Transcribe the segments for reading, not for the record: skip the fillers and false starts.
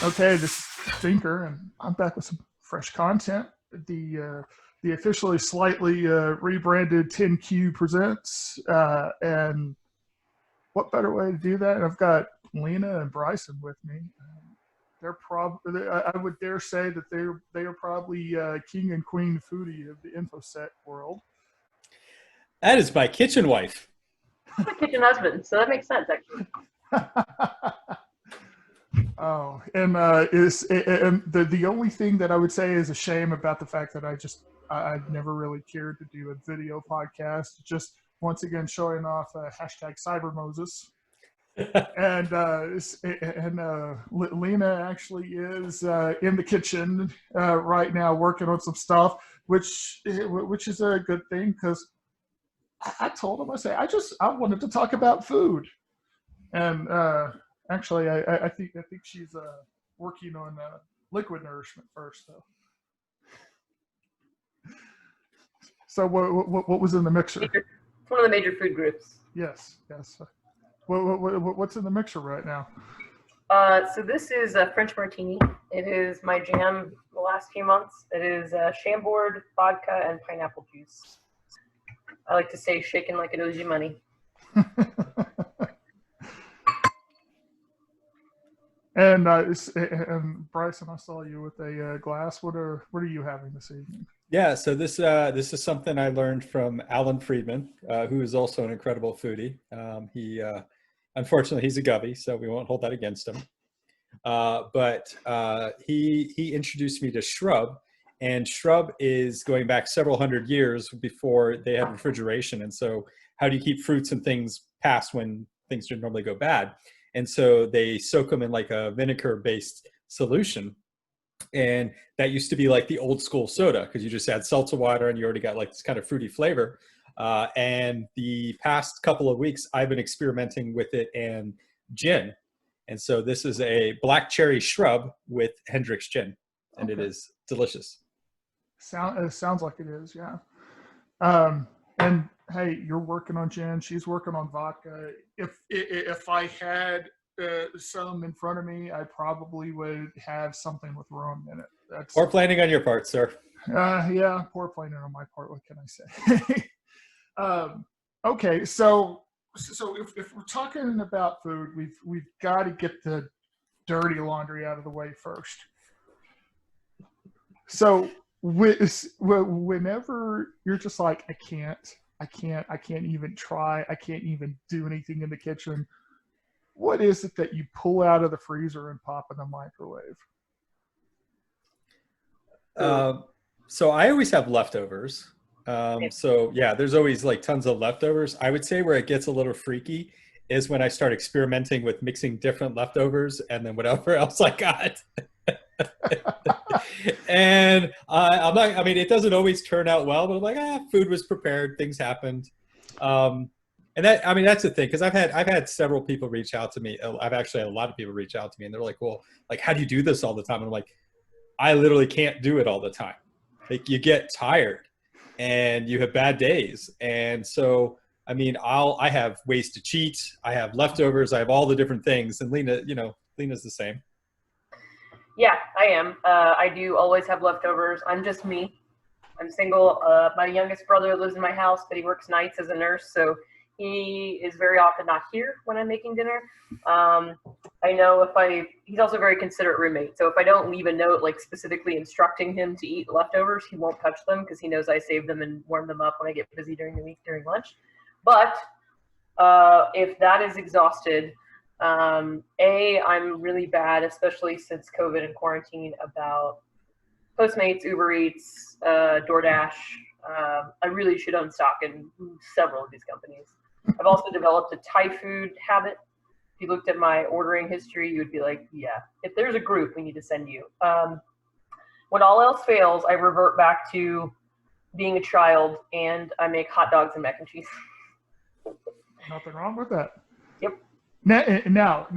Okay, this is Thinker, and I'm back with some fresh content. The officially slightly rebranded 10Q presents, and what better way to do that? And I've got Lina and Bryson with me. They're probably, I would dare say that they are probably king and queen foodie of the infosec world. That is my kitchen wife. I'm a kitchen husband, so that makes sense, actually. Oh, and the only thing that I would say is a shame about the fact that I've never really cared to do a video podcast. Just once again showing off hashtag Cyber Moses. and Lina actually is in the kitchen right now working on some stuff, which is a good thing because I told him, I wanted to talk about food, and actually I think she's working on liquid nourishment first though. So what was in the mixer? It's one of the major food groups. Yes. What's in the mixer right now? So this is a French martini. It is my jam the last few months. It is Chambord, vodka, and pineapple juice. I like to say shaken like it owes you money. And Bryson, I saw you with a glass. What are you having this evening? Yeah, so this is something I learned from Alan Friedman, who is also an incredible foodie. He unfortunately he's a Govey, so we won't hold that against him. But he introduced me to Shrub, and Shrub is going back several hundred years before they had refrigeration. And so, how do you keep fruits and things past when things would normally go bad? And so they soak them in like a vinegar-based solution. And that used to be like the old school soda because you just add seltzer water and you already got like this kind of fruity flavor. And the past couple of weeks, I've been experimenting with it and gin. And so this is a black cherry shrub with Hendrick's gin, and It is delicious. Sounds like it is, yeah. And hey, you're working on gin. She's working on vodka. If I had some in front of me, I probably would have something with rum in it. Poor planning on your part, sir. Yeah, poor planning on my part. What can I say? Okay, so if we're talking about food, we've got to get the dirty laundry out of the way first. So whenever you're just like, I can't even try, I can't even do anything in the kitchen, what is it that you pull out of the freezer and pop in the microwave? So I always have leftovers. So yeah, there's always like tons of leftovers. I would say where it gets a little freaky is when I start experimenting with mixing different leftovers and then whatever else I got. And I'm not, I mean, it doesn't always turn out well, but I'm like, food was prepared, things happened. And that, I mean, that's the thing, because I've had several people reach out to me. I've actually had a lot of people reach out to me, and they're like, well, like, how do you do this all the time? And I'm like, I literally can't do it all the time. Like, you get tired and you have bad days. And so, I mean, I have ways to cheat. I have leftovers. I have all the different things. And Lina's the same. Yeah, I am. I do always have leftovers. I'm just me. I'm single. My youngest brother lives in my house, but he works nights as a nurse, so he is very often not here when I'm making dinner. I know he's also a very considerate roommate, so if I don't leave a note like specifically instructing him to eat leftovers, he won't touch them because he knows I save them and warm them up when I get busy during the week during lunch. But if that is exhausted, I'm really bad, especially since COVID and quarantine, about Postmates, Uber Eats, DoorDash. I really should own stock in several of these companies. I've also developed a Thai food habit. If you looked at my ordering history, you would be like, yeah, if there's a group, we need to send you. When all else fails, I revert back to being a child, and I make hot dogs and mac and cheese. Nothing wrong with that. Yep. Now,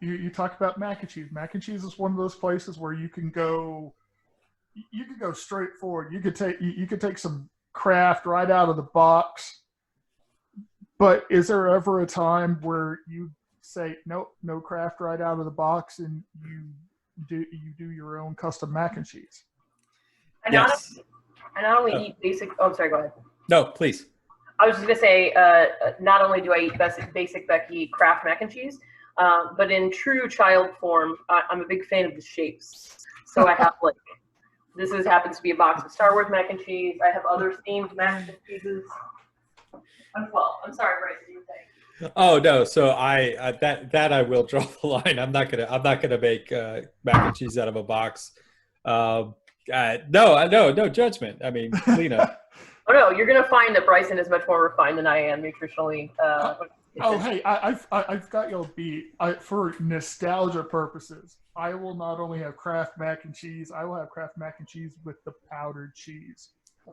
you talk about mac and cheese. Mac and cheese is one of those places where you can go straight forward. You could take some Kraft right out of the box. But is there ever a time where you say, nope, no Kraft right out of the box, and you do your own custom mac and cheese. Yes. I not only eat basic. Oh, I'm sorry. Go ahead. No, please. I was just gonna say, not only do I eat basic Becky Kraft mac and cheese, but in true child form, I'm a big fan of the shapes. So I have like, happens to be a box of Star Wars mac and cheese. I have other themed mac and cheeses as well. I'm sorry, Bryson, you were saying. Oh no, so that I will draw the line. I'm not gonna make mac and cheese out of a box. No judgment. I mean, Lina. Oh no, you're gonna find that Bryson is much more refined than I am nutritionally. Hey, I've got y'all beat. For nostalgia purposes, I will not only have Kraft mac and cheese, I will have Kraft mac and cheese with the powdered cheese,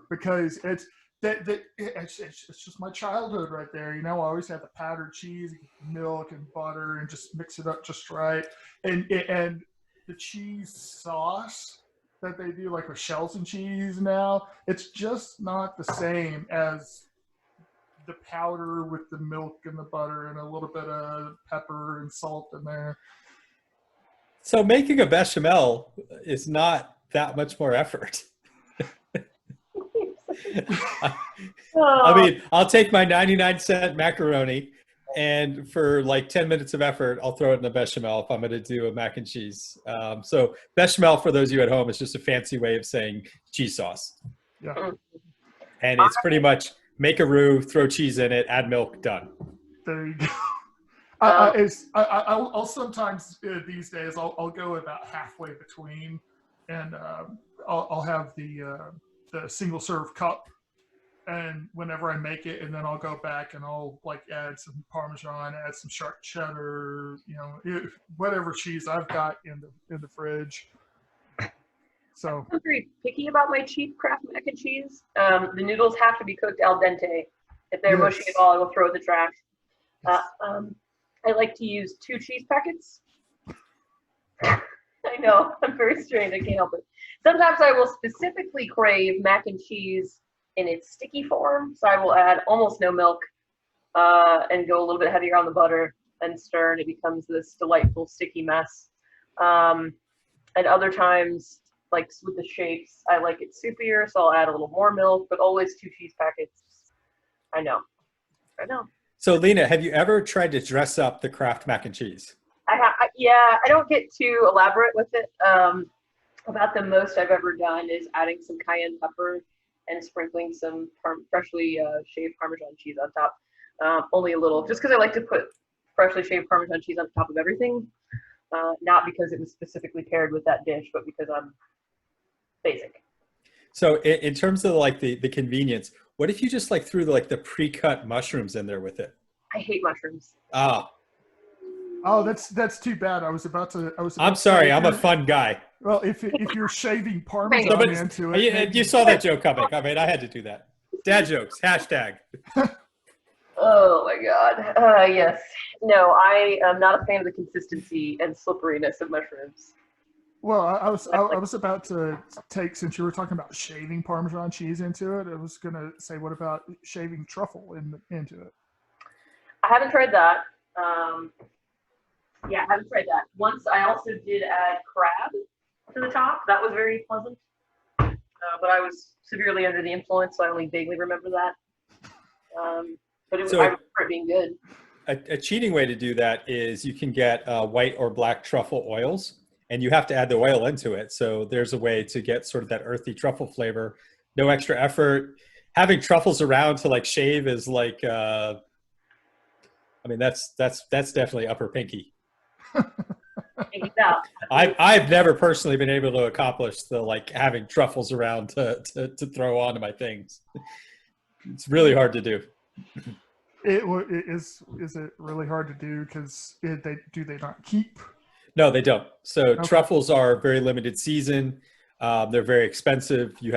because it's just my childhood right there. You know, I always had the powdered cheese, milk and butter, and just mix it up just right. And the cheese sauce that they do, like with shells and cheese now, it's just not the same as the powder with the milk and the butter and a little bit of pepper and salt in there. So making a bechamel is not that much more effort. I mean, I'll take my 99-cent macaroni, and for like 10 minutes of effort, I'll throw it in the bechamel if I'm going to do a mac and cheese. So bechamel, for those of you at home, is just a fancy way of saying cheese sauce. Yeah. And it's pretty much make a roux, throw cheese in it, add milk, done. There you go. I'll sometimes these days I'll go about halfway between, and I'll have the single serve cup, and whenever I make it, and then I'll go back and I'll like add some Parmesan, add some sharp cheddar, you know, whatever cheese I've got in the fridge. So I'm very picky about my cheap Kraft mac and cheese. The noodles have to be cooked al dente. If they're mushy at all, I will throw it in the trash. I like to use 2 cheese packets. I know, I'm very strange, I can't help it. Sometimes I will specifically crave mac and cheese in its sticky form, so I will add almost no milk and go a little bit heavier on the butter and stir, and it becomes this delightful sticky mess. And other times, like with the shapes, I like it soupier, so I'll add a little more milk, but always 2 cheese packets. I know. So Lina, have you ever tried to dress up the Kraft mac and cheese? Yeah, I don't get too elaborate with it. About the most I've ever done is adding some cayenne pepper and sprinkling some freshly shaved Parmesan cheese on top. Only a little, just because I like to put freshly shaved Parmesan cheese on top of everything. Not because it was specifically paired with that dish, but because I'm basic. So in terms of like the convenience, what if you just like threw the pre-cut mushrooms in there with it? I hate mushrooms. Oh, that's too bad. I'm sorry. I'm a fun guy. Well, if you're shaving Parmesan into it, you saw that joke coming. I mean, I had to do that. Dad jokes. Hashtag. Oh my God. Yes. No, I am not a fan of the consistency and slipperiness of mushrooms. Well, I was about to take, since you were talking about shaving Parmesan cheese into it, I was going to say, what about shaving truffle into it? I haven't tried that. Yeah, I haven't tried that. Once I also did add crab to the top. That was very pleasant. But I was severely under the influence, so I only vaguely remember that. But I remember it being good. A cheating way to do that is you can get white or black truffle oils, and you have to add the oil into it. So there's a way to get sort of that earthy truffle flavor. No extra effort. Having truffles around to like shave is like, I mean, that's definitely upper pinky. I've never personally been able to accomplish the like having truffles around to throw onto my things. It's really hard to do. Is it really hard to do because do they not keep? No, they don't. So truffles are very limited season. They're very expensive. They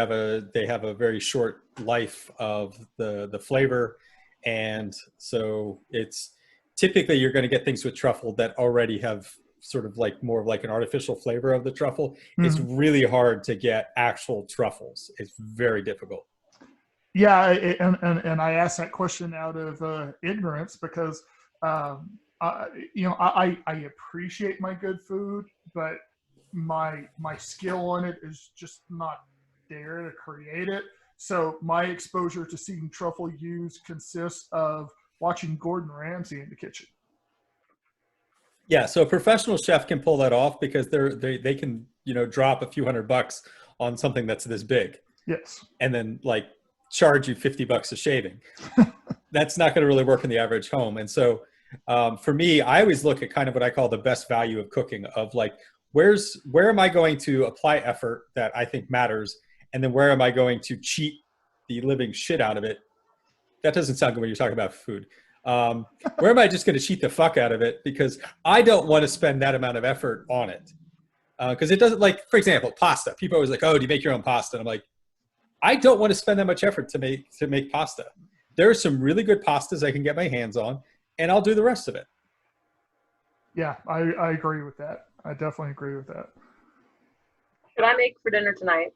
have a very short life of the flavor, and so it's typically you're going to get things with truffle that already have sort of like more of like an artificial flavor of the truffle. Mm-hmm. It's really hard to get actual truffles. It's very difficult. Yeah, and I asked that question out of ignorance because I appreciate my good food, but my skill on it is just not there to create it. So my exposure to seeing truffle used consists of watching Gordon Ramsay in the kitchen. Yeah, so a professional chef can pull that off because they can, you know, drop a few $100 on something that's this big Yes. and then like charge you $50 a shaving. That's not going to really work in the average home. And so for me, I always look at kind of what I call the best value of cooking, of like, where am I going to apply effort that I think matters? And then where am I going to cheat the living shit out of it? That doesn't sound good when you're talking about food. Where am I just going to cheat the fuck out of it? Because I don't want to spend that amount of effort on it. Because it doesn't, like, for example, pasta. People are always like, oh, do you make your own pasta? And I'm like, I don't want to spend that much effort to make pasta. There are some really good pastas I can get my hands on, and I'll do the rest of it. Yeah, I agree with that. I definitely agree with that. Should I make for dinner tonight?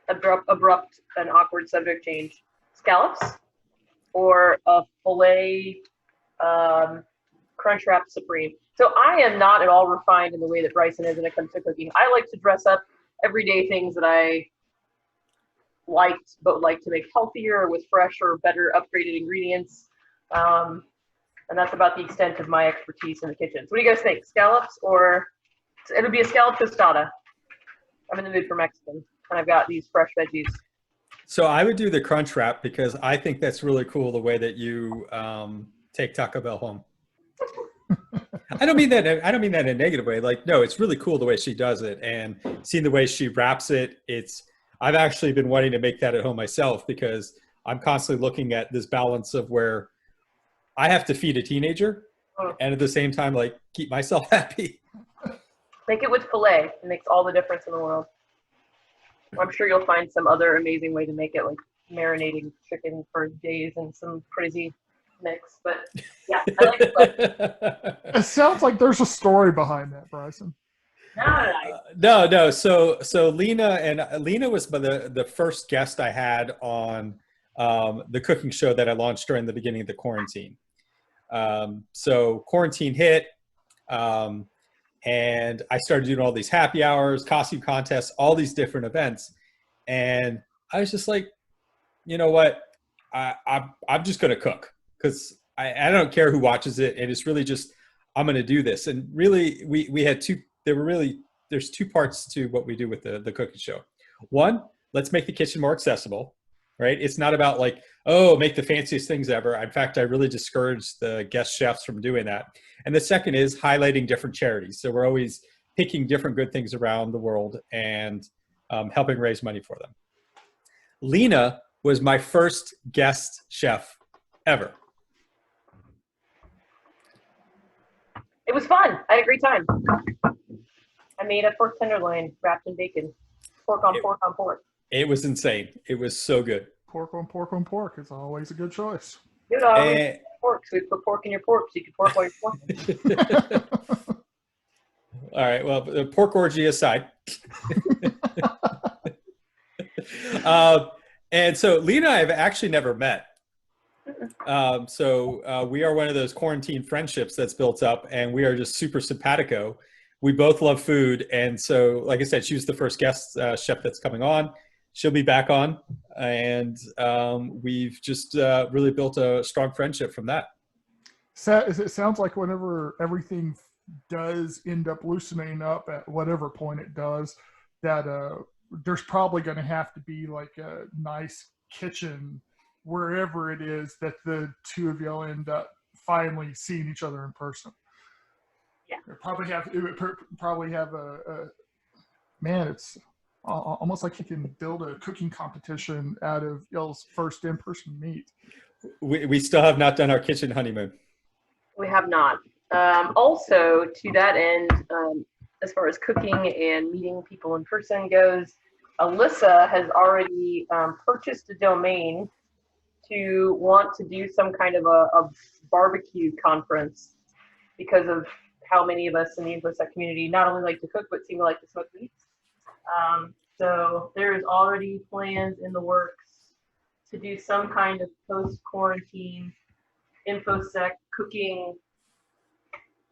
Abrupt and awkward subject change. Scallops or a filet Crunchwrap Supreme. So I am not at all refined in the way that Bryson is when it comes to cooking. I like to dress up everyday things that I liked, but like to make healthier with fresh or better upgraded ingredients. And that's about the extent of my expertise in the kitchen. So what do you guys think? Scallops, or it'll be a scallop tostada. I'm in the mood for Mexican, and I've got these fresh veggies. So I would do the crunch wrap because I think that's really cool the way that you take Taco Bell home. I don't mean that in a negative way. Like, no, it's really cool the way she does it, and seeing the way she wraps it. I've actually been wanting to make that at home myself because I'm constantly looking at this balance of where I have to feed a teenager and at the same time, like, keep myself happy. Make it with filet. It makes all the difference in the world. I'm sure you'll find some other amazing way to make it, like marinating chicken for days and some crazy mix. But yeah, I like it. It sounds like there's a story behind that, Bryson. No. So Lina was the first guest I had on the cooking show that I launched during the beginning of the quarantine. So quarantine hit, and I started doing all these happy hours, costume contests, all these different events, and I was just like, you know what, I'm just gonna cook because I don't care who watches it, and it's really just I'm gonna do this. And really, we had there's two parts to what we do with the cooking show. One, let's make the kitchen more accessible, right? It's not about like, oh, make the fanciest things ever. In fact, I really discourage the guest chefs from doing that. And the second is highlighting different charities. So we're always picking different good things around the world and helping raise money for them. Lina was my first guest chef ever. It was fun. I had a great time. I made a pork tenderloin wrapped in bacon. Pork on pork. It was insane. It was so good. Pork on pork on pork is always a good choice. Good pork. So we put pork in your pork so you can pork while you're porking. All right. Well, the pork orgy aside. And so Lina and I have actually never met. So we are one of those quarantine friendships that's built up, and we are just super simpatico. We both love food. And so, like I said, she was the first guest chef that's coming on. She'll be back on. And we've just really built a strong friendship from that. It sounds like whenever everything does end up loosening up at whatever point it does, that there's probably going to have to be like a nice kitchen wherever it is that the two of y'all end up finally seeing each other in person. Yeah. It would probably have a man, it's almost like you can build a cooking competition out of y'all's first in-person meet. We still have not done our kitchen honeymoon. We have not. Also, to that end, as far as cooking and meeting people in person goes, Alyssa has already purchased a domain to want to do some kind of a barbecue conference because of how many of us in the InfoSec community not only like to cook, but seem to like to smoke meats. So there's already plans in the works to do some kind of post-quarantine InfoSec cooking,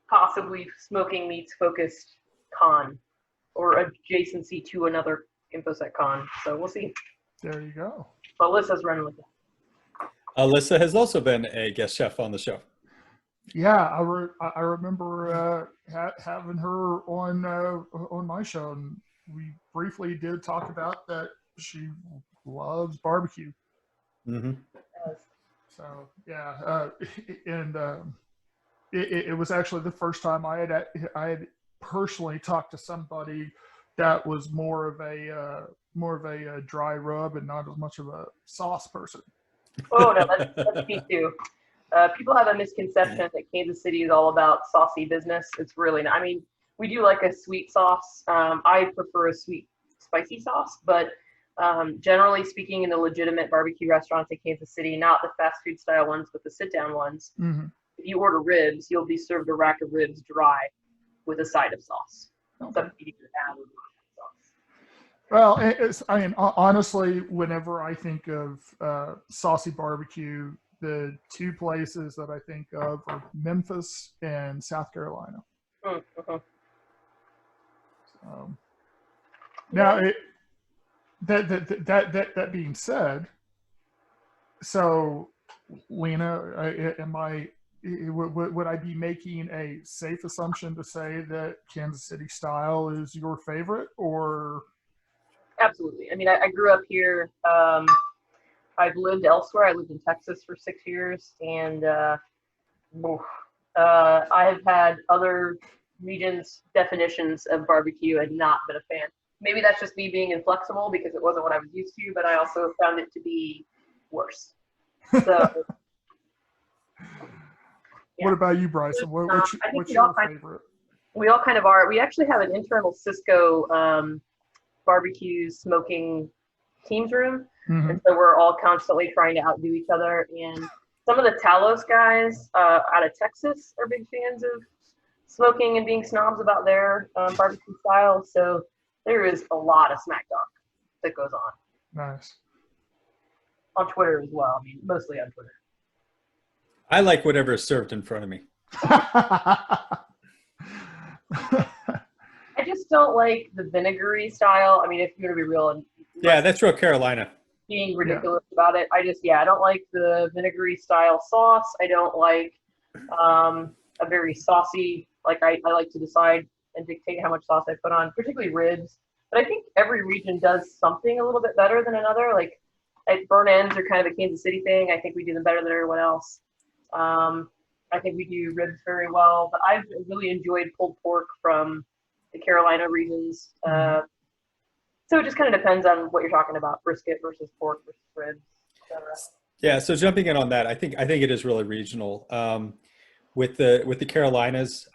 possibly smoking meats focused con. or adjacency to another InfoSec con. So we'll see. There you go. But Alyssa's running with it. Alyssa has also been a guest chef on the show. Yeah, I remember having her on my show, and we briefly did talk about that she loves barbecue. Mm-hmm. So yeah, and it was actually the first time I had personally talked to somebody that was more of a dry rub and not as much of a sauce person. Oh no, that's me too. People have a misconception that Kansas City is all about saucy business. It's really not. I mean, we do like a sweet sauce. I prefer a sweet, spicy sauce, but generally speaking, in the legitimate barbecue restaurants in Kansas City, not the fast food style ones, but the sit-down ones, Mm-hmm. if you order ribs, you'll be served a rack of ribs dry with a side of sauce. Okay. So you can add sauce. Well, I mean, honestly, whenever I think of saucy barbecue, the two places that I think of are Memphis and South Carolina. Mm-hmm. Now, that being said, so Lina, would I be making a safe assumption to say that Kansas City style is your favorite, or? Absolutely. I mean, I grew up here. I've lived elsewhere. I lived in Texas for 6 years, and I have had other regions' definitions of barbecue and not been a fan. Maybe that's just me being inflexible because it wasn't what I was used to, but I also found it to be worse. So, yeah. What about you, Bryson? What's your favorite? We all kind of are. We actually have an internal Cisco barbecue smoking teams room. Mm-hmm. And so we're all constantly trying to outdo each other. And some of the Talos guys out of Texas are big fans of smoking and being snobs about their barbecue style. So there is a lot of smack talk that goes on. Nice. On Twitter as well. I mean, mostly on Twitter. I like whatever is served in front of me. I just don't like the vinegary style. I mean, if you're going to be real and Yeah, that's real Carolina. being ridiculous about it, I don't like the vinegary style sauce. I don't like a very saucy, like I like to decide and dictate how much sauce I put on, particularly ribs. But I think every region does something a little bit better than another. Like burn ends are kind of a Kansas City thing. I think we do them better than everyone else. I think we do ribs very well, but I've really enjoyed pulled pork from the Carolina regions. So it just kind of depends on what you're talking about: brisket versus pork versus ribs, etc. Yeah. So jumping in on that, I think it is really regional. With the Carolinas,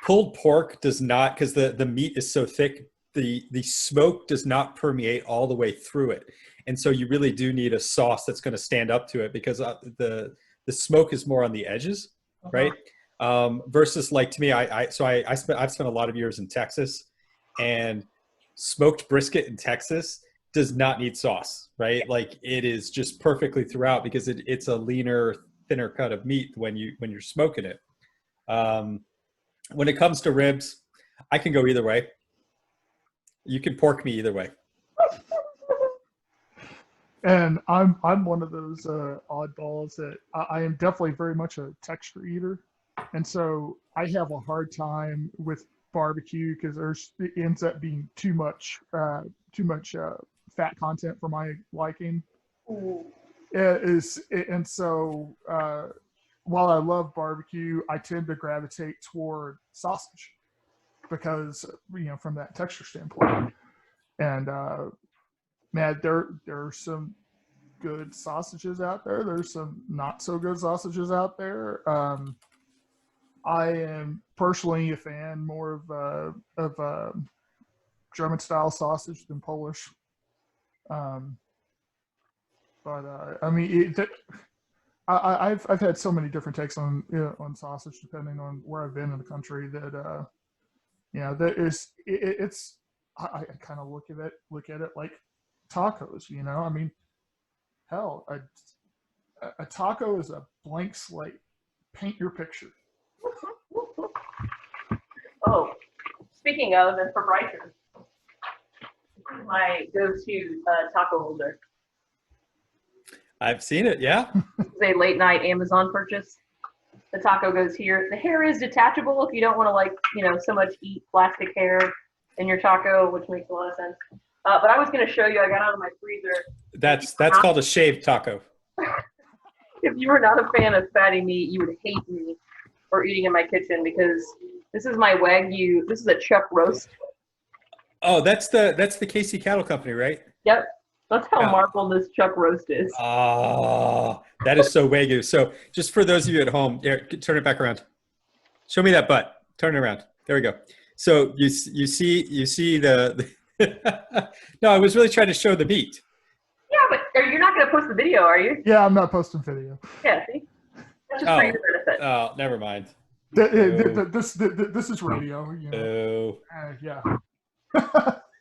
pulled pork does not, because the meat is so thick. The smoke does not permeate all the way through it, and so you really do need a sauce that's going to stand up to it, because the smoke is more on the edges, right? Versus, like, to me, I've spent a lot of years in Texas, and smoked brisket in Texas does not need sauce, right? Like, it is just perfectly throughout, because it's a leaner, thinner cut of meat when you're smoking it. When it comes to ribs, I can go either way. You can pork me either way. And I'm one of those oddballs that I am definitely very much a texture eater, and so I have a hard time with barbecue because it ends up being too much fat content for my liking. And so while I love barbecue, I tend to gravitate toward sausage because, from that texture standpoint. And man, there are some good sausages out there. There's some not so good sausages out there. I am personally a fan more of German style sausage than Polish. I mean, I've had so many different takes on sausage depending on where I've been in the country that I kind of look at it like tacos. I mean, hell, a taco is a blank slate. Paint your picture. Oh, speaking speaking of, and for Bryson, this is my go-to taco holder. I've seen it. Yeah. It's a late night Amazon purchase. The taco goes here. The hair is detachable if you don't want to, like, so much eat plastic hair in your taco, which makes a lot of sense. But I was going to show you, I got out of my freezer. That's called a shaved taco. If you were not a fan of fatty meat, you would hate me for eating in my kitchen, because this is my Wagyu. This is a chuck roast. Oh, that's the Casey Cattle Company, right? Yep. That's how Yeah. marbled this chuck roast is. Oh, that is so Wagyu. So just for those of you at home, here, turn it back around. Show me that butt. Turn it around. There we go. So you see the no, I was really trying to show the meat. Yeah, but you're not going to post the video, are you? Yeah, I'm not posting video. Yeah, see? That's just for your benefit. Oh, never mind. This is radio. Oh. Yeah.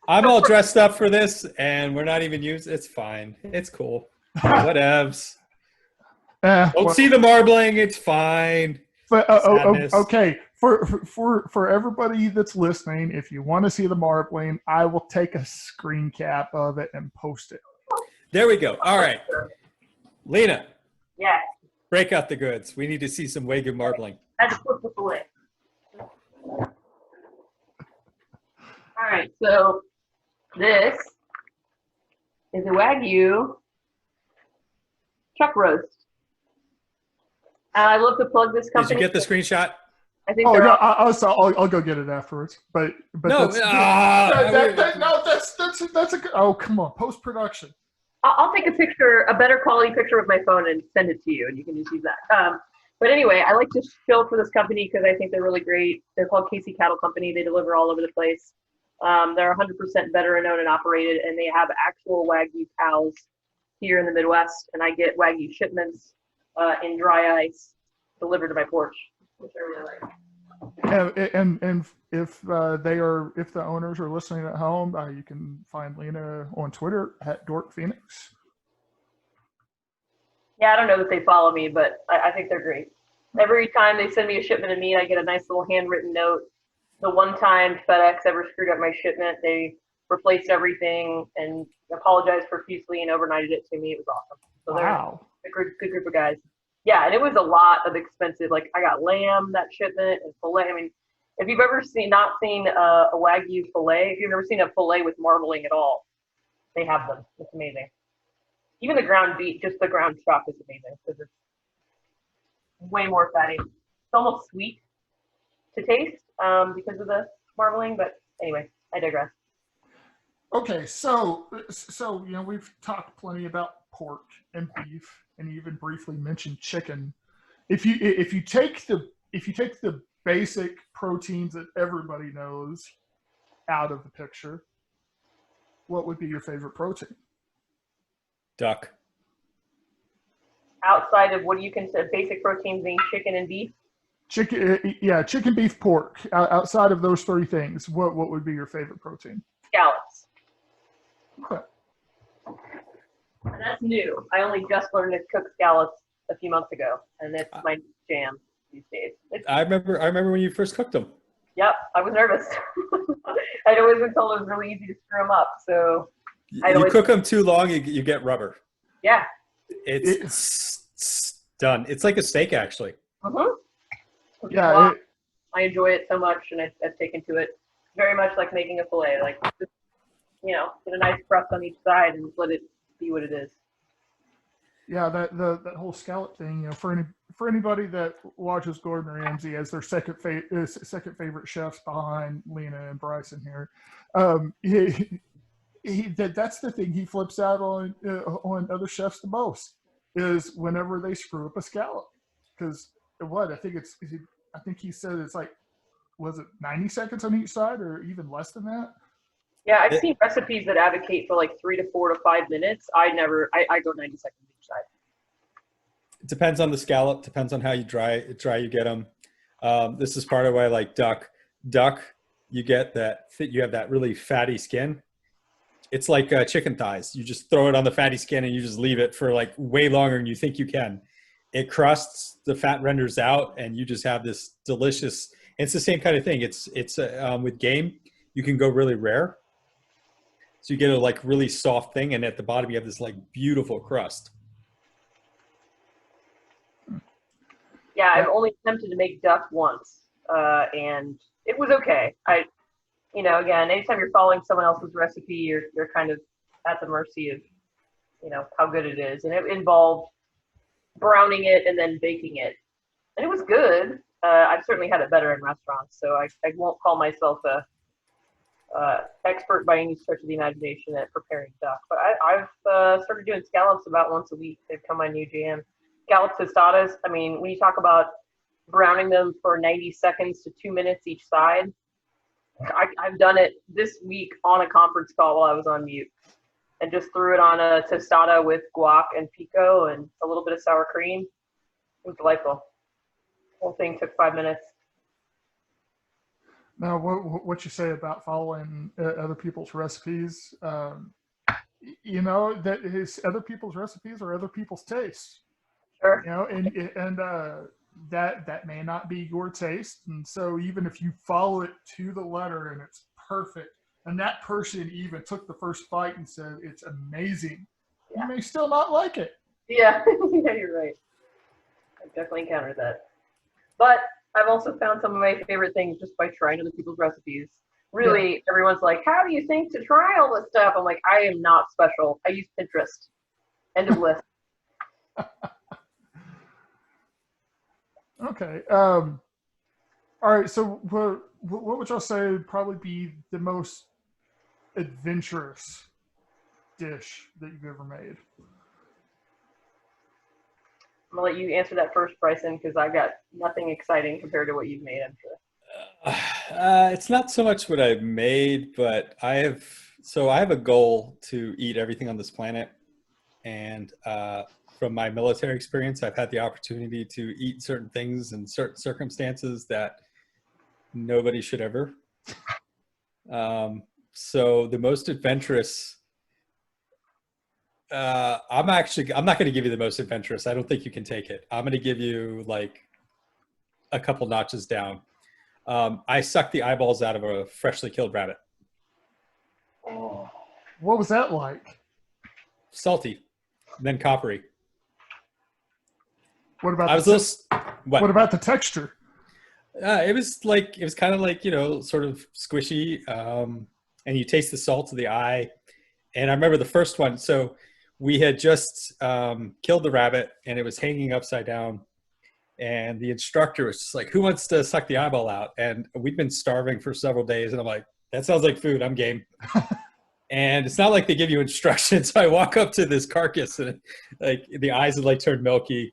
I'm all dressed up for this, and we're not even used. It's fine. It's cool. Whatevs. Don't see the marbling. It's fine. But okay, for everybody that's listening, if you want to see the marbling, I will take a screen cap of it and post it. There we go. All right, Lina. Yeah. Break out the goods. We need to see some Wagyu marbling. I had to flip this away. All right, so this is a Wagyu chuck roast. I love to plug this company. Did you get the screenshot? I think Oh they're no, all- I'll go get it afterwards. But No, that's, that's a good. Oh, come on, post production. I'll take a picture, a better quality picture with my phone, and send it to you, and you can just use that. But anyway, I like to show for this company because I think they're really great. They're called Casey Cattle Company. They deliver all over the place. They're 100% veteran owned and operated, and they have actual Wagyu cows here in the Midwest. And I get Wagyu shipments in dry ice delivered to my porch, which I really like. And if the owners are listening at home, you can find Lina on Twitter at Dork Phoenix. Yeah, I don't know that they follow me, but I think they're great. Every time they send me a shipment of meat, I get a nice little handwritten note. The one time FedEx ever screwed up my shipment, they replaced everything and apologized profusely and overnighted it to me. It was awesome. So Wow. they're a good group of guys. Yeah, and it was a lot of expensive. Like, I got lamb that shipment and filet. I mean, if you've ever not seen a Wagyu filet, if you've never seen a filet with marbling at all, they have them. It's amazing. Even the ground beef, just the ground chuck is amazing because it's way more fatty. It's almost sweet to taste because of the marbling, but anyway, I digress. Okay, so we've talked plenty about pork and beef, and you even briefly mentioned chicken. If you take the basic proteins that everybody knows out of the picture, what would be your favorite protein? Duck. Outside of what you consider basic proteins being chicken and beef? Chicken, beef, pork. Outside of those three things, what would be your favorite protein? Scallops. Okay. And that's new. I only just learned to cook scallops a few months ago, and it's my jam these days. I remember when you first cooked them. Yep, I was nervous. I'd always been told it was really easy to screw them up, so You cook them too long, you get rubber. Yeah. It's done. It's like a steak, actually. Mm-hmm. Yeah. I enjoy it so much, and I've taken to it very much like making a fillet. Like, just, get a nice crust on each side and let it be what it is. Yeah, that whole scallop thing. For anybody that watches Gordon Ramsay as their second favorite chefs behind Lina and Bryson here, that's the thing he flips out on other chefs the most is whenever they screw up a scallop. Because I think he said it's like, was it 90 seconds on each side or even less than that? Yeah, I've seen recipes that advocate for like 3 to 4 to 5 minutes. I go 90 seconds each side. It depends on the scallop. Depends on how you dry you get them. This is part of why I like duck. Duck, you get that. You have that really fatty skin. It's like chicken thighs. You just throw it on the fatty skin and you just leave it for like way longer than you think you can. It crusts, the fat renders out, and you just have this delicious. It's the same kind of thing. It's with game, you can go really rare. So you get a like really soft thing, and at the bottom you have this like beautiful crust. Yeah, I've only attempted to make duck once, and it was okay. Again, anytime you're following someone else's recipe, you're kind of at the mercy of, how good it is. And it involved browning it and then baking it, and it was good. I've certainly had it better in restaurants, so I won't call myself a expert by any stretch of the imagination at preparing duck. But I've started doing scallops about once a week. They've become my new jam. Scallop tostadas. I mean, when you talk about browning them for 90 seconds to 2 minutes each side, I've done it this week on a conference call while I was on mute, and just threw it on a tostada with guac and pico and a little bit of sour cream. It was delightful. The whole thing took 5 minutes. Now, what you say about following other people's recipes? That is other people's recipes or other people's tastes. Sure. And that may not be your taste, and so even if you follow it to the letter and it's perfect, and that person even took the first bite and said it's amazing, you may still not like it. Yeah, yeah, you're right. I've definitely encountered that. But I've also found some of my favorite things just by trying other people's recipes. Really, everyone's like, how do you think to try all this stuff? I'm like, I am not special. I use Pinterest. End of list. Okay. All right. So what would y'all say would probably be the most adventurous dish that you've ever made? I'm going to let you answer that first, Bryson, because I got nothing exciting compared to what you've made, I'm sure. It's not so much what I've made, but I have a goal to eat everything on this planet. And from my military experience, I've had the opportunity to eat certain things in certain circumstances that nobody should ever. So the most adventurous, I'm not going to give you the most adventurous. I don't think you can take it. I'm going to give you like a couple notches down. I sucked the eyeballs out of a freshly killed rabbit. Oh, what was that like? Salty, then coppery. What about what about the texture? It was kind of like, sort of squishy, and you taste the salt of the eye. And I remember the first one. So we had just killed the rabbit, and it was hanging upside down. And the instructor was just like, who wants to suck the eyeball out? And we'd been starving for several days. And I'm like, that sounds like food. I'm game. And it's not like they give you instructions. So I walk up to this carcass, and like the eyes had like turned milky.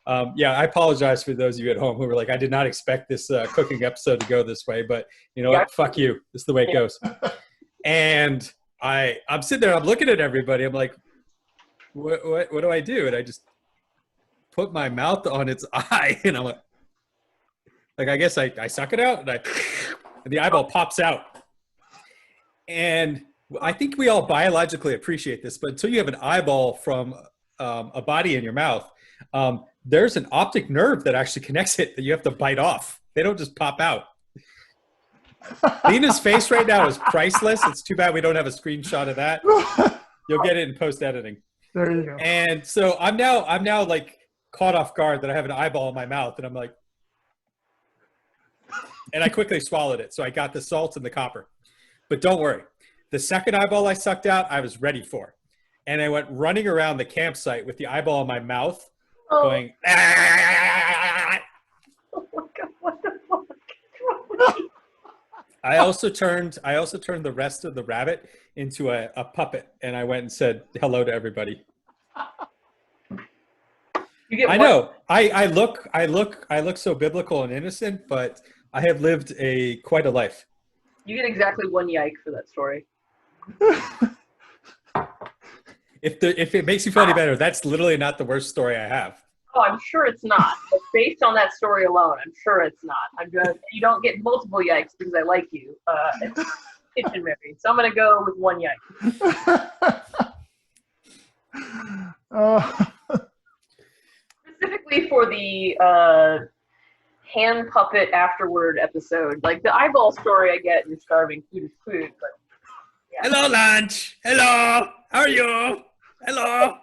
I apologize for those of you at home who were like, I did not expect this cooking episode to go this way, but you know what? Fuck you. This is the way it goes. And I'm sitting there, I'm looking at everybody. I'm like, what do I do? And I just put my mouth on its eye, and I'm like I guess I suck it out, and the eyeball pops out. And I think we all biologically appreciate this, but until you have an eyeball from a body in your mouth, there's an optic nerve that actually connects it that you have to bite off. They don't just pop out. Lina's face right now is priceless. It's too bad we don't have a screenshot of that. You'll get it in post-editing. There you go. And so I'm now like caught off guard that I have an eyeball in my mouth, and I'm like, and I quickly swallowed it. So I got the salt and the copper. But don't worry. The second eyeball I sucked out, I was ready for. And I went running around the campsite with the eyeball in my mouth, going, ah! Oh my God, what the fuck? I also turned the rest of the rabbit into a puppet, and I went and said hello to everybody. I know I look so biblical and innocent, but I have lived quite a life. You get exactly one yike for that story. If it makes you feel any better, that's literally not the worst story I have. Oh, I'm sure it's not. But based on that story alone, I'm sure it's not. You don't get multiple yikes because I like you. It's kitchen Mary. So I'm gonna go with one yike. Specifically for the hand puppet afterward episode. Like the eyeball story I get, you're starving, food is food, but yeah. Hello, lunch. Hello. How are you? Hello.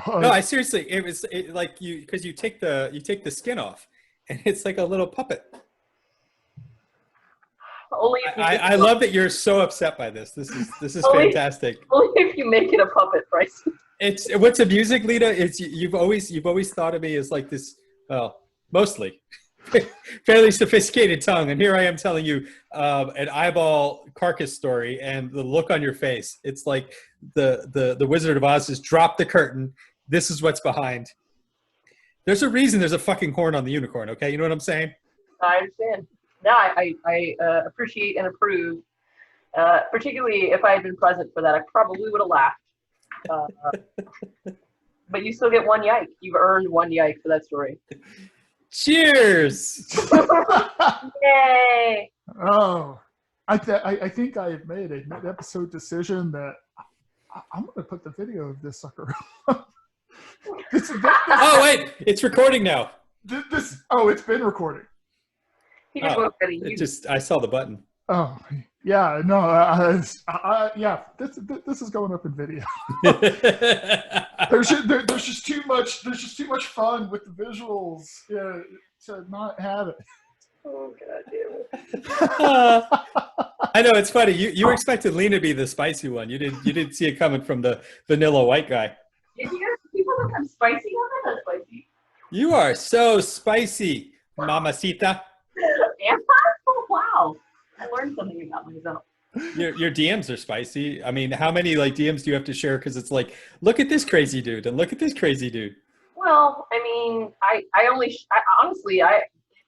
No, I seriously, like because you take the skin off, and it's like a little puppet. Only if you I love that you're so upset by this. This is only, fantastic. Only if you make it a puppet, Bryce. It's what's amusing, Lita, is you've always thought of me as like this, well, mostly fairly sophisticated tongue, and here I am telling you an eyeball carcass story, and the look on your face. It's like the Wizard of Oz has dropped the curtain. This is what's behind. There's a reason there's a fucking horn on the unicorn. Okay, you know what I'm saying? I understand. No, I appreciate and approve. Particularly if I had been present for that, I probably would have laughed. But you still get one yike. You've earned one yike for that story. Cheers! Yay! Oh, I think I have made a mid-episode decision that I'm going to put the video of this sucker up. Oh, wait. It's recording now. It's been recording. He just looked at I saw the button. Oh, yeah. No, yeah. This is going up in video. There's just too much. There's just too much fun with the visuals to not have it. Oh God damn it! I know, it's funny. You expected Lina to be the spicy one. You didn't see it coming from the vanilla white guy. Did you guys people think I'm spicy? I'm not spicy. You are so spicy, mamacita. Am I? Oh wow! I learned something about myself. Your DMs are spicy. I mean, how many like DMs do you have to share? Because it's like, look at this crazy dude and look at this crazy dude. Well, I mean, I honestly,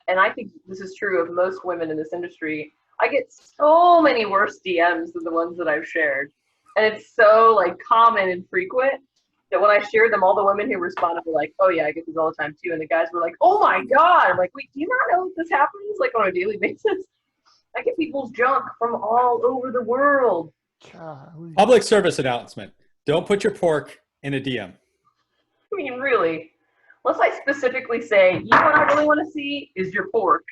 and I think this is true of most women in this industry. I get so many worse DMs than the ones that I've shared, and it's so like common and frequent that when I shared them, all the women who responded were like, "Oh yeah, I get these all the time too," and the guys were like, "Oh my God!" I'm like, "Wait, do you not know that this happens like on a daily basis?" I get people's junk from all over the world. Golly. Public service announcement: don't put your pork in a DM. I mean, really, unless I specifically say, you know what I really want to see is your pork,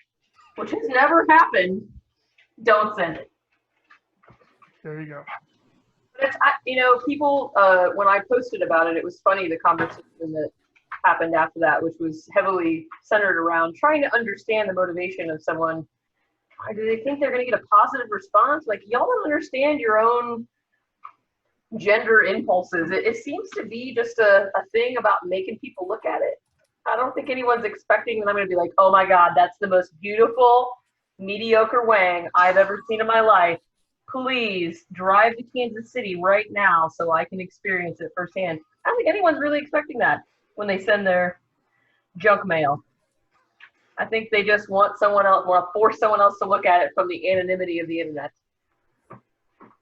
which has never happened. Don't send it. There you go. But it's, people, when I posted about it, it was funny, the conversation that happened after that, which was heavily centered around trying to understand the motivation of someone. Do they think they're going to get a positive response? Like, y'all don't understand your own gender impulses. It seems to be just a thing about making people look at it. I don't think anyone's expecting that I'm going to be like, oh my God, that's the most beautiful, mediocre wang I've ever seen in my life. Please drive to Kansas City right now so I can experience it firsthand. I don't think anyone's really expecting that when they send their junk mail. I think they just want to force someone else to look at it from the anonymity of the internet.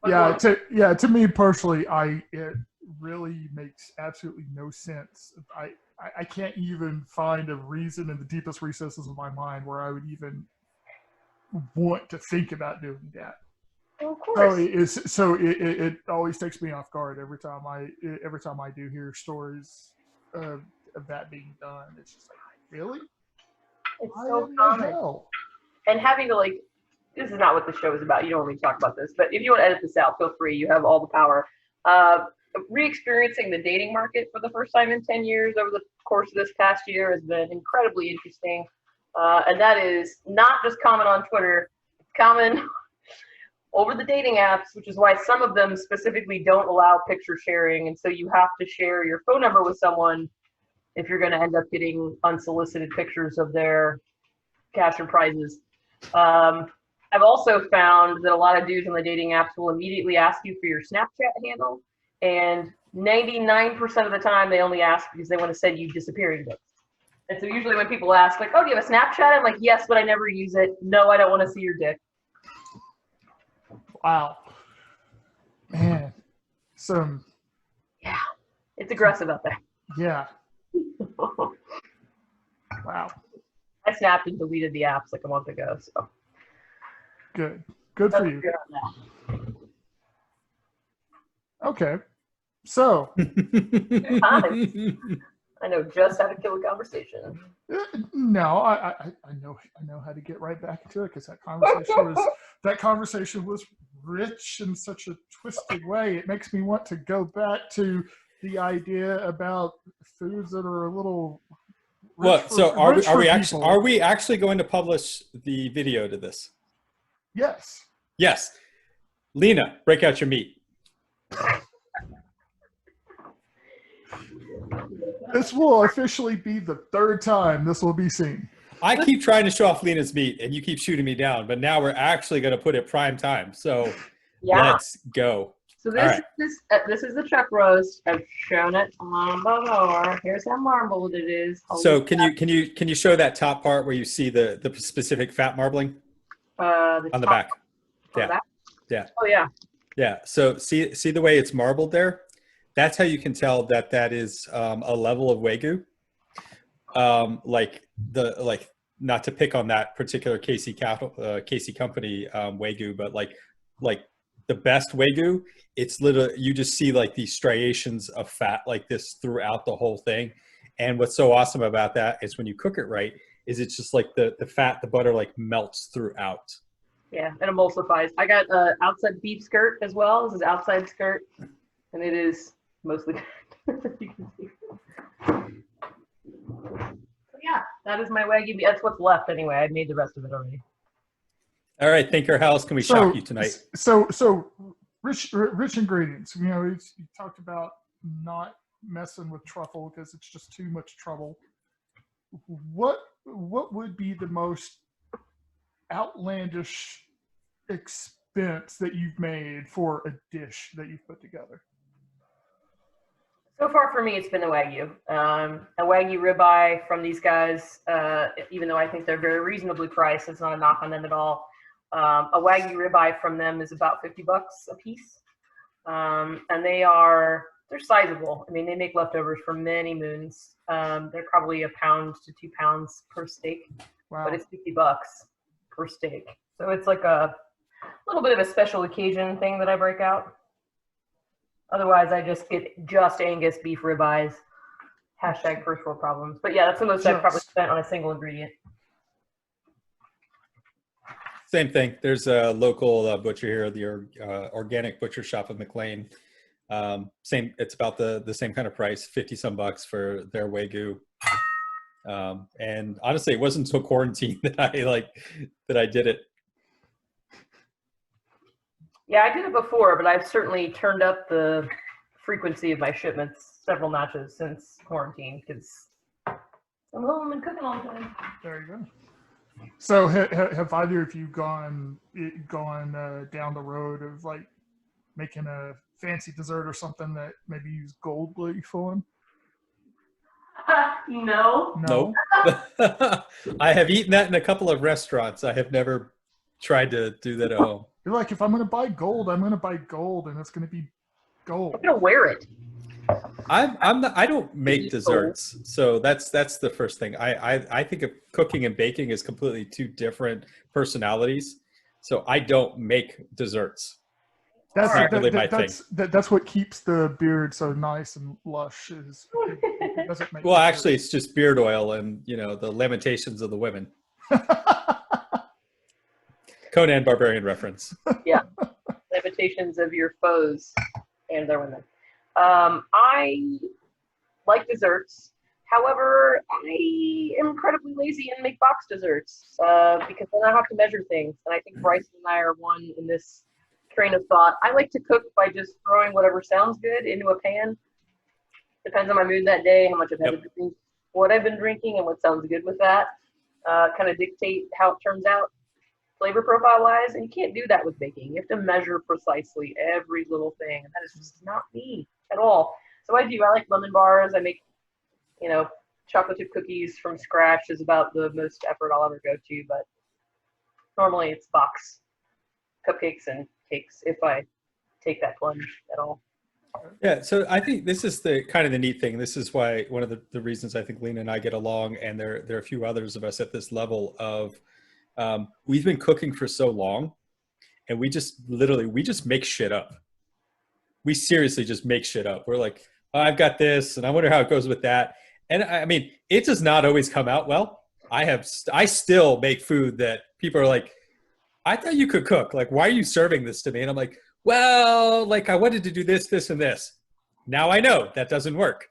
To me personally, it really makes absolutely no sense. I can't even find a reason in the deepest recesses of my mind where I would even want to think about doing that. Of course. So it always takes me off guard every time I do hear stories of that being done. It's just like, really? It's so common. And having to this is not what the show is about. You don't want me to talk about this, but if you want to edit this out, feel free. You have all the power. Re-experiencing the dating market for the first time in 10 years over the course of this past year has been incredibly interesting. And that is not just common on Twitter, it's common over the dating apps, which is why some of them specifically don't allow picture sharing. And so you have to share your phone number with someone if you're going to end up getting unsolicited pictures of their cash and prizes. I've also found that a lot of dudes on the dating apps will immediately ask you for your Snapchat handle. And 99% of the time, they only ask because they want to send you disappearing pics. And so usually when people ask, like, oh, do you have a Snapchat? I'm like, yes, but I never use it. No, I don't want to see your dick. Wow. Man. Yeah. It's aggressive out there. Yeah. Wow. I snapped and deleted the apps like a month ago. So good for you. Okay. So I know just how to kill a conversation. No, I know how to get right back into it because that conversation was rich in such a twisted way. It makes me want to go back to the idea about foods that are a little Well, so are we we actually going to publish the video to this? Yes. Yes. Lina, break out your meat. This will officially be the third time this will be seen. I keep trying to show off Lina's meat, and you keep shooting me down. But now we're actually going to put it prime time. So let's go. So this is the chuck roast. I've shown it on before. Here's how marbled it is. So can you show that top part where you see the specific fat marbling on the back? Yeah. Yeah. Oh yeah. Yeah. So see the way it's marbled there? That's how you can tell that that is a level of Wagyu. Like not to pick on that particular Casey company Wagyu, but like the best Wagyu, it's literally, you just see like these striations of fat like this throughout the whole thing. And what's so awesome about that is when you cook it right, is it's just like the fat, the butter like melts throughout. Yeah, it emulsifies. I got outside beef skirt as well. This is outside skirt, and it is mostly good. You can see. So yeah, that is my Wagyu beef. That's what's left anyway. I made the rest of it already. All right, Thinker, how else can we shock you tonight? So rich ingredients. You know, you talked about not messing with truffle because it's just too much trouble. What would be the most outlandish expense that you've made for a dish that you've put together? So far for me, it's been a Wagyu. A Wagyu ribeye from these guys, even though I think they're very reasonably priced, it's not a knock on them at all. A Wagyu ribeye from them is about $50 a piece. And they're sizable. I mean, they make leftovers for many moons. They're probably £1 to £2 per steak. Wow. But it's $50 per steak. So it's like a little bit of a special occasion thing that I break out. Otherwise, I just get Angus beef ribeyes. Hashtag first world problems. But yeah, that's the most I've probably spent on a single ingredient. Same thing. There's a local butcher here, the organic butcher shop of McLean. It's about the same kind of price, 50 some bucks for their Wagyu. And honestly, it wasn't until quarantine that I did it. Yeah, I did it before, but I've certainly turned up the frequency of my shipments several notches since quarantine because I'm home and cooking all the time. There you go. So have either of you gone down the road of like making a fancy dessert or something that maybe use gold leaf on? No. Nope. I have eaten that in a couple of restaurants. I have never tried to do that at home. You're like, if I'm going to buy gold, I'm going to buy gold, and it's going to be gold. I'm going to wear it. I don't make desserts, so that's the first thing. I think of cooking and baking as completely two different personalities. So I don't make desserts. That's not really my thing. That's what keeps the beard so nice and lush. It doesn't make well, actually, it's just beard oil and the lamentations of the women. Conan Barbarian reference. Yeah, lamentations of your foes and their women. I like desserts. However, I am incredibly lazy and make box desserts because then I have to measure things. And I think Bryson and I are one in this train of thought. I like to cook by just throwing whatever sounds good into a pan. Depends on my mood that day, how much I've had to drink, what I've been drinking, and what sounds good with that. Kind of dictate how it turns out flavor profile wise, and you can't do that with baking. You have to measure precisely every little thing, and that is just not me at all. So I like lemon bars. I make, chocolate chip cookies from scratch is about the most effort I'll ever go to, but normally it's box cupcakes and cakes if I take that plunge at all. Yeah, so I think this is the kind of the neat thing. This is why one of the reasons I think Lina and I get along, and there are a few others of us at this level of we've been cooking for so long, and we just make shit up. We seriously just make shit up. We're like, oh, I've got this, and I wonder how it goes with that. And I mean, it does not always come out well. I still make food that people are like, I thought you could cook. Like, why are you serving this to me? And I'm like, well, like I wanted to do this, this, and this. Now I know that doesn't work.